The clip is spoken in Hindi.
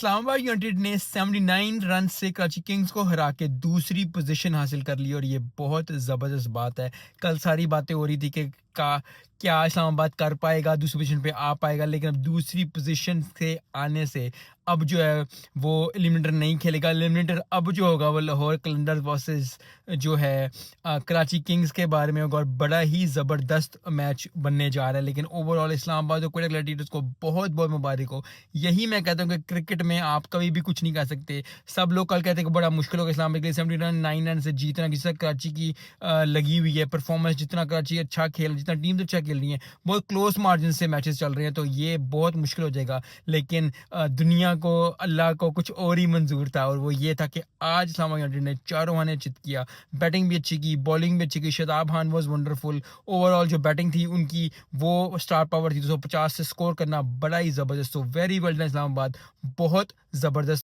इस्लामाबाद यूनाइटेड ने 79 रन से कराची किंग्स को हरा के दूसरी पोजीशन हासिल कर ली और ये बहुत ज़बरदस्त बात है। कल सारी बातें हो रही थी कि का क्या इस्लामाबाद कर पाएगा, दूसरी पोजीशन पे आ पाएगा, लेकिन अब दूसरी पोजीशन से आने से अब जो है वो एलिमिनेटर नहीं खेलेगा। एलिमिनेटर अब जो होगा वो लाहौर कलंदर्स वर्सेस जो है कराची किंग्स के बारे में होगा और बड़ा ही ज़बरदस्त मैच बनने जा रहा है। लेकिन ओवरऑल इस्लामाबाद और कोयटा ग्लैडिएटर्स को बहुत-बहुत मुबारक हो। यही मैं कहता हूँ कि क्रिकेट में आप कभी भी कुछ नहीं कह सकते। सब लोग कल कहते हैं कि बड़ा मुश्किल होगा इस्लामाबाद के लिए 79 रन से जीतना, जिस तरह कराची की लगी हुई है परफॉर्मेंस, जितना कराची अच्छा खेल, जितना टीम अच्छा खेल रही है, बहुत क्लोज मार्जिन से मैचेस चल रहे हैं, तो ये बहुत मुश्किल हो जाएगा। लेकिन दुनिया को, अल्लाह को कुछ और ही मंजूर था और वो ये था कि आज इस्लामाबाद यूनाइटेड ने चारों खाने चित किया। बैटिंग भी अच्छी की, बॉलिंग भी अच्छी की। Shadab Khan was wonderful. Overall जो बैटिंग थी उनकी, वो स्टार पावर थी, 250 से स्कोर करना बड़ा ही ज़बरदस्त। तो वेरी वेल डन इस्लामाबाद, बहुत ज़बरदस्त।